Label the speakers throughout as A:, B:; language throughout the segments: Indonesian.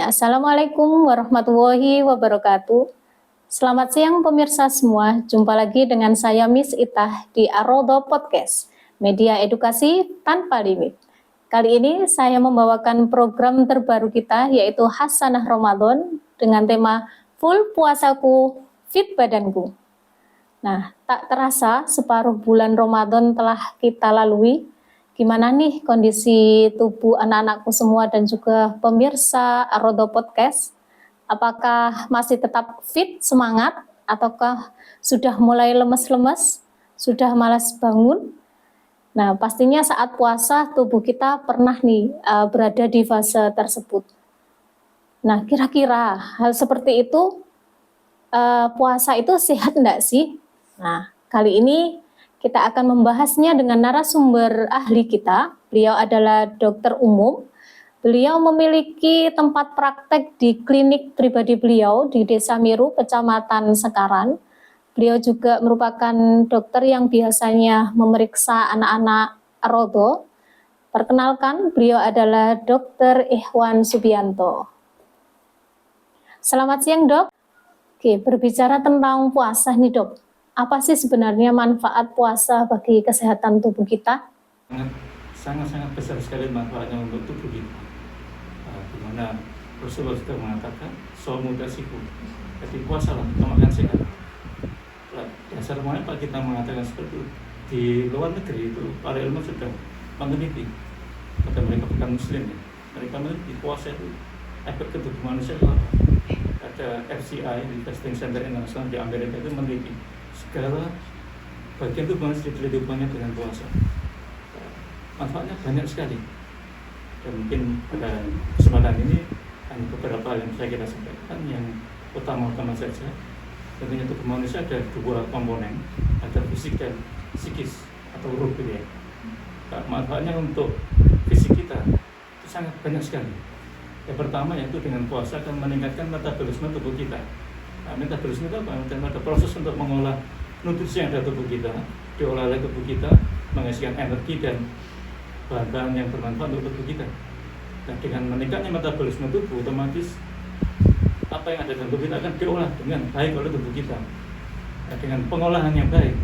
A: Assalamualaikum warahmatullahi wabarakatuh. Selamat siang pemirsa semua, jumpa lagi dengan saya Miss Itah di Arodo Podcast, media edukasi tanpa limit. Kali ini saya membawakan program terbaru kita yaitu Hasanah Ramadan dengan tema Full Puasaku, Fit Badanku. Nah, tak terasa separuh bulan Ramadan telah kita lalui. Gimana nih kondisi tubuh anak-anakku semua dan juga pemirsa Arodo Podcast? Apakah masih tetap fit, semangat, ataukah sudah mulai lemes-lemes, sudah malas bangun? Nah, pastinya saat puasa tubuh kita pernah nih berada di fase tersebut. Nah, kira-kira hal seperti itu puasa itu sehat enggak sih? Nah, kali ini kita akan membahasnya dengan narasumber ahli kita. Beliau adalah dokter umum. Beliau memiliki tempat praktek di klinik pribadi beliau di Desa Miru, Kecamatan Sekaran. Beliau juga merupakan dokter yang biasanya memeriksa anak-anak Arodo. Perkenalkan, beliau adalah Dr. Ikhwan Subianto. Selamat siang, Dok. Oke, berbicara tentang puasa nih, Dok. Apa sih sebenarnya manfaat puasa bagi kesehatan tubuh kita?
B: Sangat-sangat besar sekali manfaatnya untuk tubuh kita. Di mana Rasulullah sudah mengatakan, "Shaumu tasihu." Jadi puasalah, kamu akan sehat. Dasar mengapa kita mengatakan seperti itu? Di luar negeri itu para ilmu sudah meneliti, pada mereka bukan muslim ya, mereka meneliti puasa itu efek ke tubuh manusia itu apa? Ada FCI di Testing Center International di Amerika itu meneliti segala bagian tubuh manusia diteliti hubungannya dengan puasa. Manfaatnya banyak sekali. Dan mungkin pada kesempatan ini hanya beberapa hal yang saya kita sampaikan yang utama-utama saja. Tentunya tubuh manusia ada dua komponen, ada fisik dan psikis atau ruh ya. Manfaatnya untuk fisik kita itu sangat banyak sekali. Yang pertama yaitu dengan puasa akan meningkatkan metabolisme tubuh kita. Metabolisme itu apa? Ada proses untuk mengolah nutrisi yang ada tubuh kita, diolah oleh tubuh kita, menghasilkan energi dan bahan-bahan yang bermanfaat untuk tubuh kita. Nah, dengan meningkatnya metabolisme tubuh, otomatis apa yang ada dalam tubuh kita akan diolah dengan baik oleh tubuh kita. Nah, dengan pengolahan yang baik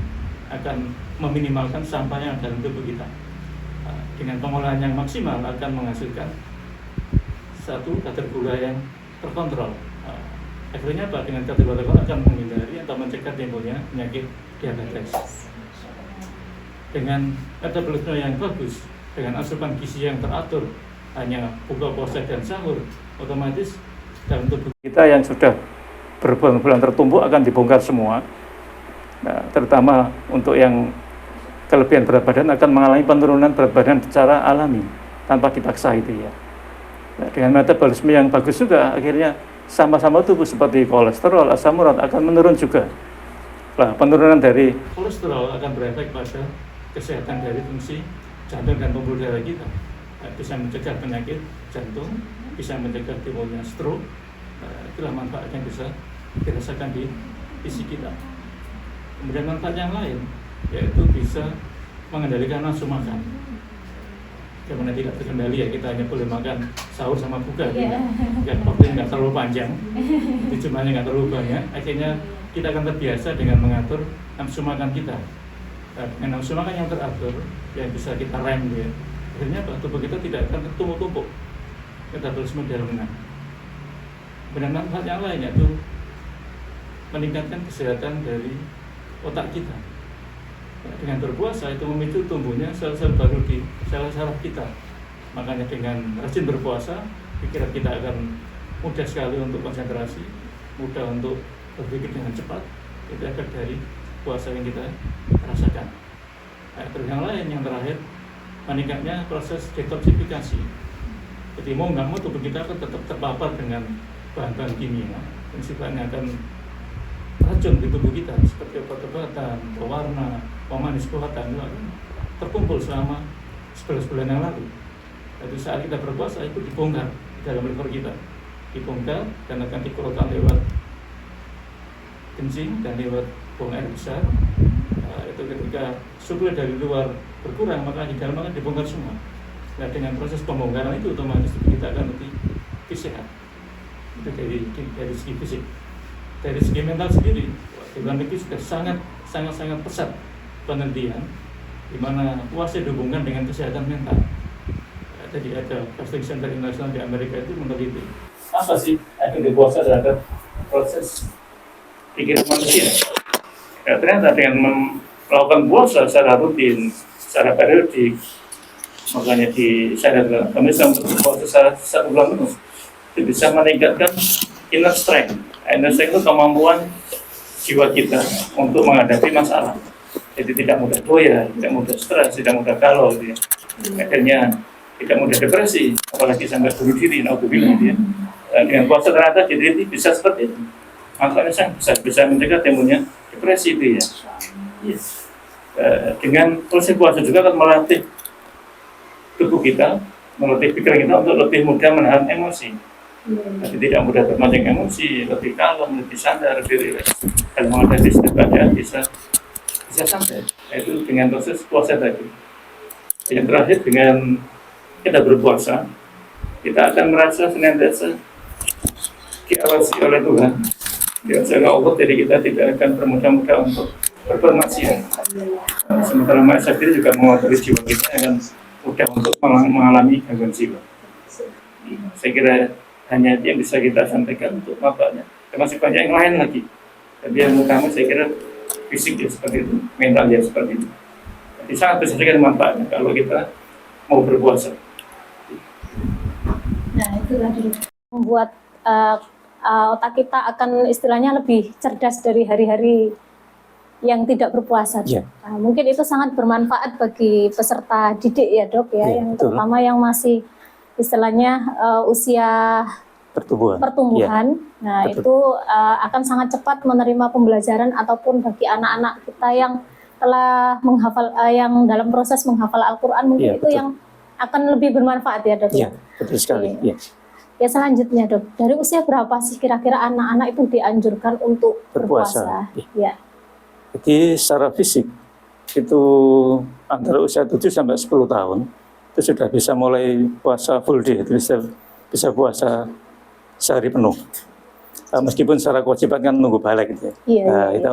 B: akan meminimalkan sampah yang ada dalam tubuh kita. Nah, dengan pengolahan yang maksimal akan menghasilkan satu kadar gula yang terkontrol. Akhirnya apa? Dengan kadar gula terkontrol akan menghindari atau mencegah timbulnya penyakit diabetes. Dengan metabolisme yang bagus, dengan asupan gizi yang teratur, hanya buka puasa dan sahur, otomatis dalam tubuh kita yang sudah berbulan-bulan tertumpuk akan dibongkar semua. Nah, terutama untuk yang kelebihan berat badan akan mengalami penurunan berat badan secara alami tanpa dipaksa itu ya. Nah, dengan metabolisme yang bagus juga akhirnya sama-sama tubuh seperti kolesterol, asam urat akan menurun juga. Nah, penurunan dari kolesterol akan berefek pada kesehatan dari fungsi jantung dan pembuluh darah kita. Nah, bisa mencegah penyakit jantung, bisa mencegah timbulnya stroke. Itulah manfaat yang bisa dirasakan di fisik kita. Kemudian manfaat yang lain yaitu bisa mengendalikan nafsu makan. Karena tidak terkendali ya, kita hanya boleh makan sahur sama buka gitu. Ya, waktunya nggak terlalu panjang, jumlahnya nggak terlalu banyak. Akhirnya kita akan terbiasa dengan mengatur nafsu makan kita. Dengan nafsu makan yang teratur, yang bisa kita rem gitu ya. Akhirnya tubuh kita tidak akan tertumpuk-tumpuk, metabolisme dia rendah. Dan manfaat yang lain yaitu meningkatkan kesehatan dari otak kita. Dengan berpuasa itu memicu tumbuhnya sel-sel baru di sel-sel kita. Makanya dengan rajin berpuasa, pikiran kita akan mudah sekali untuk konsentrasi, mudah untuk berpikir dengan cepat. Itu efek dari puasa yang kita rasakan. Terus yang lain, yang terakhir, meningkatnya proses detoksifikasi. Jadi mau nggak mau tubuh kita akan tetap terpapar dengan bahan-bahan kimia yang sifatnya akan racun di tubuh kita, seperti obat-obatan, pewarna, pemanis buatan, terkumpul selama 11 bulan yang lalu. Jadi saat kita berpuasa itu dibongkar dalam liver kita, dibongkar dan akan dikeluarkan lewat kencing dan lewat buang air besar. Itu ketika suplai dari luar berkurang, maka di dalam akan dibongkar semua. Nah, dengan proses pembongkaran itu otomatis kita akan lebih sehat. Itu dari segi fisik. Dari segi mental sendiri, di luar negeri sudah sangat pesat penelitian di mana puasa dihubungkan dengan kesehatan mental. Jadi ada Fasting Center International di Amerika itu meneliti apa sih efek puasa terhadap proses pikiran manusia. Ya, ternyata dengan melakukan puasa secara rutin, secara periodik, makanya disadarkan kami sampai puasa satu bulan penuh itu bisa meningkatkan inner strength. Inner strength itu kemampuan jiwa kita untuk menghadapi masalah. Jadi tidak mudah goyah, tidak mudah stres, tidak mudah galau, gitu ya. Akhirnya tidak mudah depresi, apalagi sampai bunuh diri, naudzubillah, gitu ya. Dengan puasa ternyata jadi bisa seperti itu. Makanya saya bisa mencegah timbulnya depresi itu ya. Yes. Dengan proses puasa juga akan melatih tubuh kita, melatih pikiran kita untuk lebih mudah menahan emosi. Jadi tidak mudah terpancing emosi, lebih kalem, lebih sadar, lebih rileks. Kalau menghadapi setiap keadaan bisa santai. Itu dengan proses puasa tadi. Yang terakhir dengan kita berpuasa, kita akan merasa senantiasa diawasi oleh Tuhan. Diawasi oleh Allah, jadi kita tidak akan bermudah-mudah untuk berbuat maksiat. Sementara maksiat itu juga mengotori jiwa kita akan mudah untuk mengalami gangguan jiwa. Saya kira hanya itu yang bisa kita sampaikan untuk mapanya. Termasuk banyak yang lain lagi. Tapi yang utama saya kira fisik ya seperti itu, mental ya seperti itu. Jadi sangat besar sekali manfaatnya kalau kita mau berpuasa.
A: Nah, itu tadi membuat otak kita akan istilahnya lebih cerdas dari hari-hari yang tidak berpuasa.
C: Yeah.
A: Nah, mungkin itu sangat bermanfaat bagi peserta didik ya dok ya, yang
C: betul.
A: terutama yang masih istilahnya usia pertumbuhan.
C: Yeah.
A: Nah
C: betul.
A: itu akan sangat cepat menerima pembelajaran, ataupun bagi anak-anak kita yang telah menghafal, yang dalam proses menghafal Al-Quran, mungkin
C: Yeah,
A: itu
C: betul.
A: yang akan lebih bermanfaat ya dok.
C: Iya, betul sekali.
A: Iya.
C: Iya.
A: Ya selanjutnya dok, dari usia berapa sih kira-kira anak-anak itu dianjurkan untuk berpuasa? Ya.
C: Jadi secara fisik itu antara usia 7 sampai 10 tahun itu sudah bisa mulai puasa full day, itu bisa puasa sehari penuh. Meskipun secara kewajiban kan nunggu balik gitu ya.
A: Iya,
C: Nah,
A: iya,
C: kita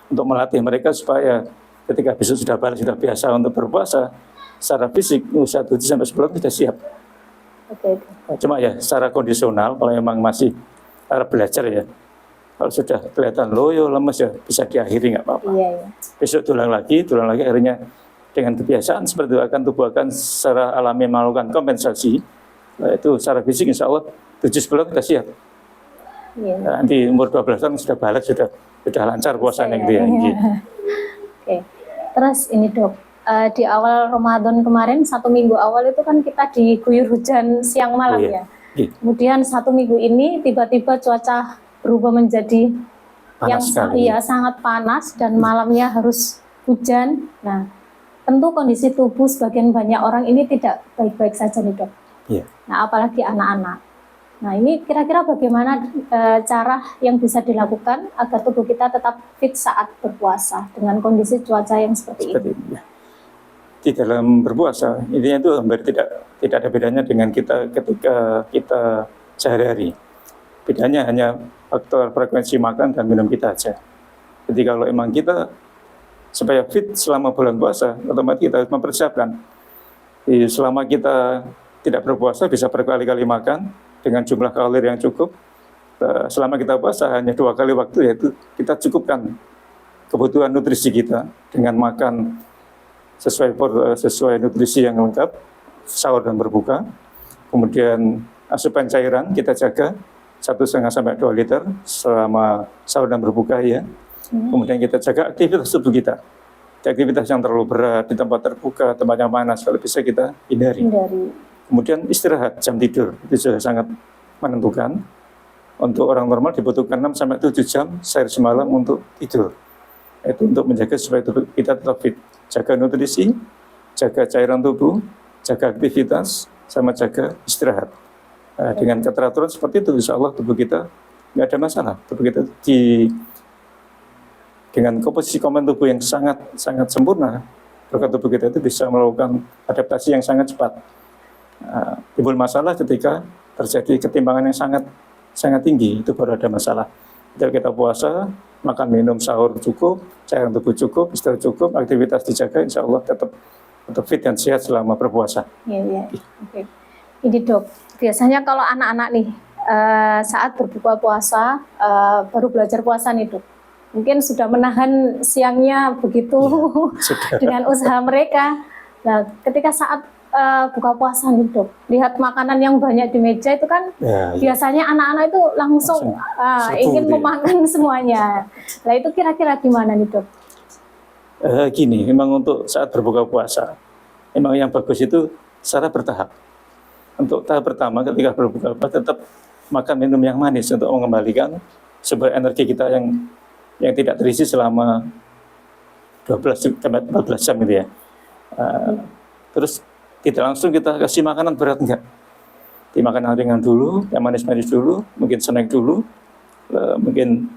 C: untuk melatih mereka supaya ketika besok sudah balik, sudah biasa untuk berpuasa secara fisik usia 7 sampai 10 sudah siap.
A: Oke.
C: Cuma ya secara kondisional kalau memang masih belajar ya, kalau sudah kelihatan loyo lemes ya bisa diakhiri nggak apa-apa.
A: Iya, iya.
C: Besok tulang lagi akhirnya dengan kebiasaan seperti itu akan tubuh akan secara alami melakukan kompensasi. Nah, itu secara fisik insya Allah 7-10 kita siap.
A: Iya.
C: Nah, nanti umur 12 tahun sudah balik sudah lancar puasanya gitu ya.
A: Oke. Terus ini dok, di awal Ramadan kemarin 1 minggu awal itu kan kita diguyur hujan siang malam ya.
C: Iya.
A: Kemudian 1 minggu ini tiba-tiba cuaca berubah menjadi
C: Panas sekali.
A: sangat panas dan malamnya harus hujan. Nah, tentu kondisi tubuh sebagian banyak orang ini tidak baik-baik saja nih dok.
C: Iya.
A: Nah, apalagi anak-anak. Nah, ini kira-kira bagaimana cara yang bisa dilakukan agar tubuh kita tetap fit saat berpuasa dengan kondisi cuaca yang seperti ini?
C: Ya. Di dalam berpuasa, intinya itu hampir tidak ada bedanya dengan kita ketika kita sehari-hari. Bedanya hanya faktor frekuensi makan dan minum kita aja. Jadi kalau emang kita supaya fit selama bulan puasa, otomatis kita harus mempersiapkan. Jadi selama kita tidak berpuasa bisa berkali-kali makan dengan jumlah kalori yang cukup. Selama kita puasa hanya 2 kali waktu, yaitu kita cukupkan kebutuhan nutrisi kita dengan makan sesuai nutrisi yang lengkap, sahur dan berbuka. Kemudian asupan cairan kita jaga 1,5 sampai 2 liter selama sahur dan berbuka ya. Kemudian kita jaga aktivitas tubuh kita. Aktivitas yang terlalu berat di tempat terbuka, tempat yang panas, kalau bisa kita hindari. Kemudian istirahat, jam tidur itu sudah sangat menentukan. Untuk orang normal dibutuhkan 6 sampai 7 jam sehari semalam untuk tidur. Itu untuk menjaga supaya tubuh kita tetap fit. Jaga nutrisi, jaga cairan tubuh, jaga aktivitas, sama jaga istirahat. Nah, dengan keteraturan seperti itu, insya Allah tubuh kita nggak ada masalah. Tubuh kita dengan komposisi komponen tubuh yang sangat sempurna, maka tubuh kita itu bisa melakukan adaptasi yang sangat cepat. Timbul masalah ketika terjadi ketimbangan yang sangat sangat tinggi, itu baru ada masalah. Kalau kita puasa, makan minum sahur cukup, cairan tubuh cukup, istirahat cukup, aktivitas dijaga, insya Allah tetap fit dan sehat selama berpuasa.
A: Iya. Oke. Ini dok, biasanya kalau anak-anak nih saat berbuka puasa, baru belajar puasa nih dok, mungkin sudah menahan siangnya begitu dengan usaha mereka. Nah, ketika saat buka puasa nih dok, lihat makanan yang banyak di meja itu kan biasanya anak-anak itu langsung ingin memakan semuanya. Nah itu kira-kira gimana nih dok?
C: Gini, memang untuk saat berbuka puasa, memang yang bagus itu secara bertahap. Untuk tahap pertama ketika berbuka puasa tetap makan minum yang manis untuk mengembalikan sumber energi kita yang tidak terisi selama 12-14 jam gitu ya. Terus tidak langsung kita kasih makanan berat, enggak. Dimakan yang ringan dulu, yang manis-manis dulu, mungkin snack dulu, mungkin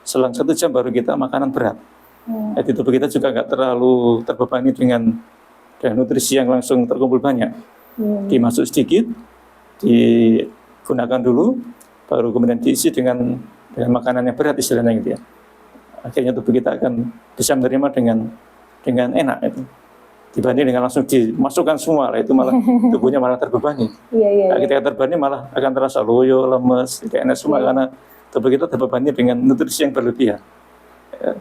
C: selang 1 jam baru kita makanan berat. Jadi tubuh kita juga enggak terlalu terbebani dengan nutrisi yang langsung terkumpul banyak. Dimasuk sedikit, digunakan dulu, baru kemudian diisi dengan makanan yang berat istilahnya gitu ya. Akhirnya tubuh kita akan bisa menerima dengan enak itu. Dibanding dengan langsung dimasukkan semua, lah itu malah tubuhnya malah terbebani. Nah, ketika terbebani malah akan terasa loyo, lemes, tidak enak semua karena tubuh kita terbebani dengan nutrisi yang berlebihan.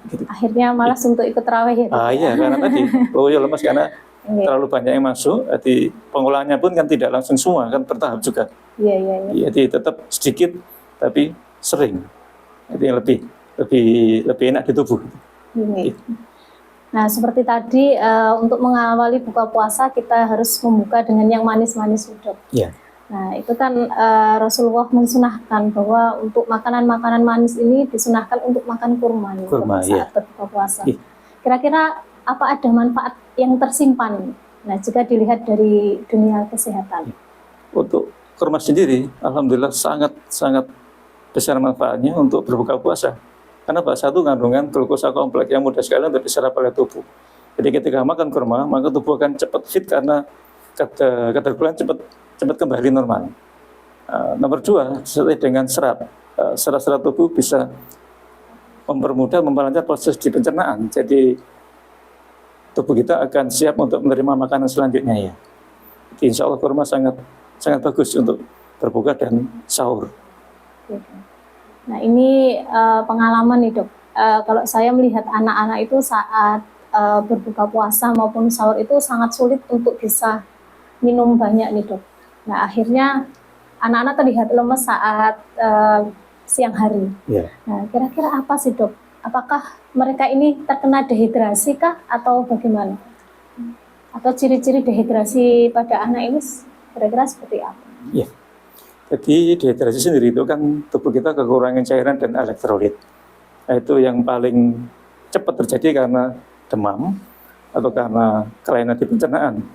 C: Gitu.
A: Akhirnya malas untuk ikut tarawih ya?
C: Iya, karena tadi loyo, lemes karena terlalu banyak yang masuk. Jadi pengolahannya pun kan tidak langsung semua, kan bertahap juga. Jadi tetap sedikit tapi sering. Jadi lebih enak di tubuh.
A: Nah, seperti tadi untuk mengawali buka puasa kita harus membuka dengan yang manis-manis dok. Nah, itu kan Rasulullah mensunahkan bahwa untuk makanan-makanan manis ini disunahkan untuk makan kurma saat berbuka puasa. Kira-kira apa ada manfaat yang tersimpan? Nah, jika dilihat dari dunia kesehatan.
C: Untuk kurma sendiri, alhamdulillah sangat besar manfaatnya untuk berbuka puasa. Karena satu kandungan glukosa kompleks yang mudah sekali untuk diserap oleh tubuh. Jadi ketika makan kurma, maka tubuh akan cepat fit karena kadar gula cepat kembali normal. Nomor 2, sesuai dengan serat tubuh bisa memperlancar proses di pencernaan. Jadi tubuh kita akan siap untuk menerima makanan selanjutnya ya. Jadi insya Allah kurma sangat bagus untuk berbuka dan sahur.
A: Nah ini pengalaman nih dok, kalau saya melihat anak-anak itu saat berbuka puasa maupun sahur itu sangat sulit untuk bisa minum banyak nih dok. Nah akhirnya anak-anak terlihat lemes saat siang hari. Nah kira-kira apa sih dok? Apakah mereka ini terkena dehidrasi kah atau bagaimana? Atau ciri-ciri dehidrasi pada anak ini kira-kira seperti apa?
C: Jadi dehidrasi sendiri itu kan tubuh kita kekurangan cairan dan elektrolit. Itu yang paling cepat terjadi karena demam atau karena kelainan di pencernaan.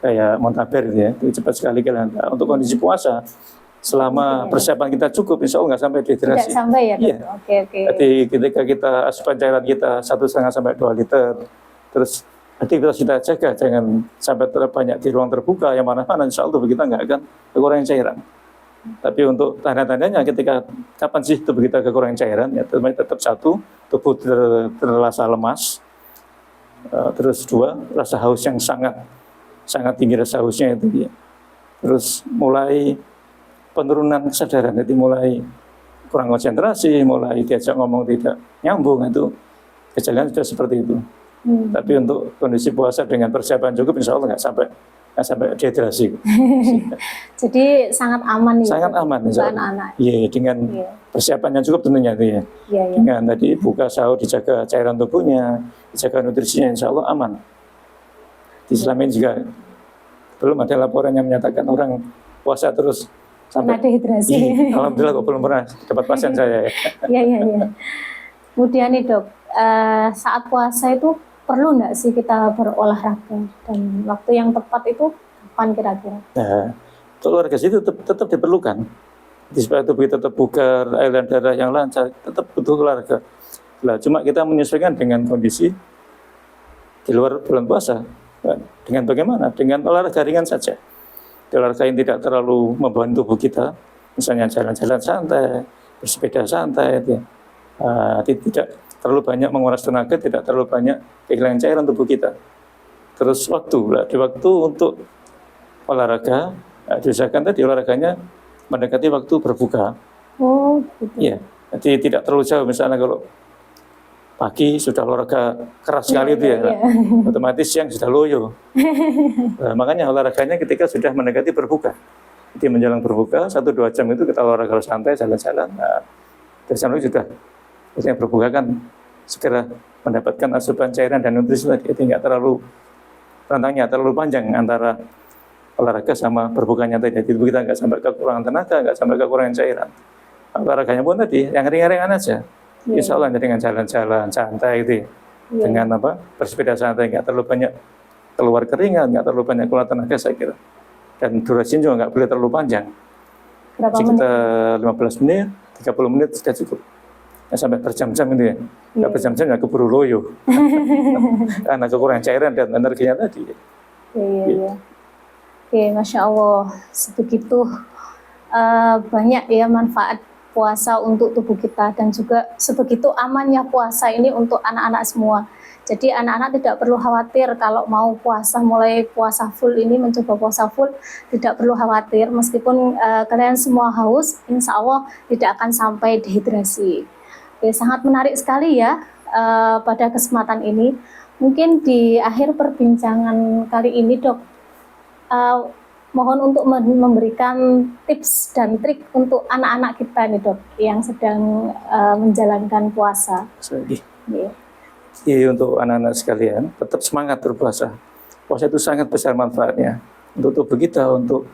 C: Kayak Montaber ya, itu cepat sekali kelainan. Untuk kondisi puasa, selama persiapan kita cukup, insya Allah nggak sampai dehidrasi.
A: Tidak sampai ya?
C: Iya.
A: Oke.
C: Jadi ketika kita asupan cairan kita 1,5 sampai 2 liter, terus aktivitas kita jaga, jangan sampai terbanyak di ruang terbuka, yang mana-mana insya Allah tubuh kita nggak akan kekurangan cairan. Tapi untuk tanda-tandanya ketika kapan sih tubuh kita kekurangan cairan, ya tetap satu, tubuh terasa lemas, terus 2, rasa haus yang sangat tinggi rasa hausnya itu ya. Terus mulai penurunan kesadaran, jadi mulai kurang konsentrasi, mulai diajak ngomong tidak nyambung, itu gejala sudah seperti itu. Tapi untuk kondisi puasa dengan persiapan cukup, insya Allah nggak sampai dehidrasi.
A: Jadi sangat aman ya?
C: Sangat aman,
A: anak-anak.
C: Iya, dengan persiapan yang cukup tentunya itu ya. Dengan tadi buka sahur, dijaga cairan tubuhnya, dijaga nutrisinya, insya Allah aman. Di selama ini juga belum ada laporan yang menyatakan orang puasa terus sampai
A: dehidrasi.
C: Alhamdulillah kok belum pernah dapat pasien saya.
A: Iya. Kemudian nih dok, saat puasa itu perlu nggak sih kita berolahraga, dan waktu yang tepat itu kapan kira-kira?
C: Nah, untuk olahraga itu tetap diperlukan. Supaya tubuh tetap bugar, aliran darah yang lancar, tetap butuh olahraga. Nah, cuma kita menyesuaikan dengan kondisi di luar bulan puasa. Dengan bagaimana? Dengan olahraga ringan saja. Olahraga yang tidak terlalu membebani tubuh kita, misalnya jalan-jalan santai, bersepeda santai, itu ya. Tidak terlalu banyak menguras tenaga, tidak terlalu banyak kehilangan cairan tubuh kita. Terus di waktu untuk olahraga, diusahakan tadi olahraganya mendekati waktu berbuka.
A: Oh, gitu.
C: Iya, jadi tidak terlalu jauh. Misalnya kalau pagi sudah olahraga keras sekali itu ya, otomatis siang sudah loyo. Nah, makanya olahraganya ketika sudah mendekati berbuka. Jadi menjelang berbuka 1-2 jam itu kita olahraga santai, jalan-jalan. Nah, dari sana sudah berbuka kan segera mendapatkan asupan cairan dan nutrisi tadi. Jadi nggak terlalu rentangnya terlalu panjang antara olahraga sama berbukanya tadi. Jadi kita nggak sampai kekurangan tenaga, nggak sampai kekurangan cairan. Olahraganya pun tadi yang ringan-ringan aja. Insya Allah dengan jalan-jalan santai itu, dengan bersepeda santai, nggak terlalu banyak keluar keringat, nggak terlalu banyak keluar tenaga saya kira. Dan durasinya juga nggak boleh terlalu panjang.
A: Berapa
C: Sekitar 15 menit, 30 menit sudah cukup. Ya, sampai berjam-jam itu ya. Nggak berjam-jam ya keburu loyo. Karena kekurangan cairan dan energinya tadi.
A: Iya. Oke, Masya Allah. Sebegitu banyak ya manfaat puasa untuk tubuh kita, dan juga sebegitu amannya puasa ini untuk anak-anak semua. Jadi anak-anak tidak perlu khawatir kalau mau puasa, mulai puasa full ini, mencoba puasa full, tidak perlu khawatir. Meskipun kalian semua haus, insya Allah tidak akan sampai dehidrasi. Oke, sangat menarik sekali ya pada kesempatan ini. Mungkin di akhir perbincangan kali ini, Dok, mohon untuk memberikan tips dan trik untuk anak-anak kita nih, Dok, yang sedang menjalankan puasa.
C: Jadi untuk anak-anak sekalian, tetap semangat berpuasa. Puasa itu sangat besar manfaatnya untuk tubuh kita, untuk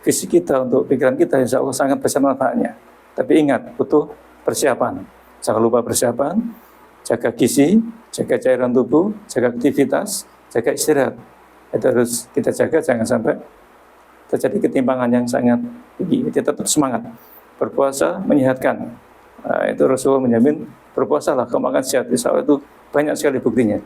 C: fisik kita, untuk pikiran kita. Insya Allah sangat besar manfaatnya. Tapi ingat, butuh persiapan. Jangan lupa persiapan, jaga gizi, jaga cairan tubuh, jaga aktivitas, jaga istirahat. Itu harus kita jaga, jangan sampai terjadi ketimpangan yang sangat tinggi. Kita tetap semangat. Berpuasa menyehatkan. Itu Rasulullah menjamin, berpuasalah, kamu akan sehat. Insya Allah itu banyak sekali buktinya.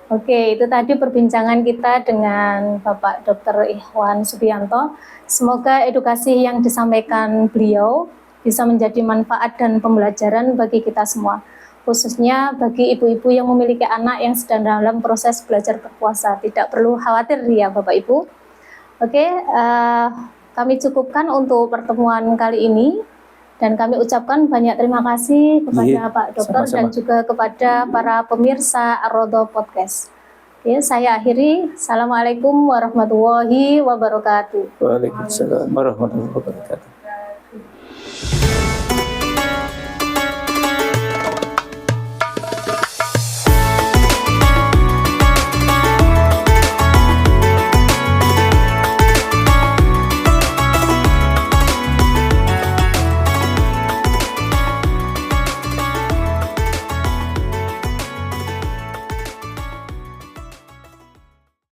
A: Oke, itu tadi perbincangan kita dengan Bapak Dr. Ikhwan Subianto. Semoga edukasi yang disampaikan beliau bisa menjadi manfaat dan pembelajaran bagi kita semua, khususnya bagi ibu-ibu yang memiliki anak yang sedang dalam proses belajar berpuasa. Tidak perlu khawatir ya Bapak Ibu. Oke, kami cukupkan untuk pertemuan kali ini, dan kami ucapkan banyak terima kasih kepada Pak Dokter dan juga kepada para pemirsa Ar-Raudhah Podcast. Oke, saya akhiri. Assalamualaikum warahmatullahi wabarakatuh.
C: Waalaikumsalam warahmatullahi wabarakatuh.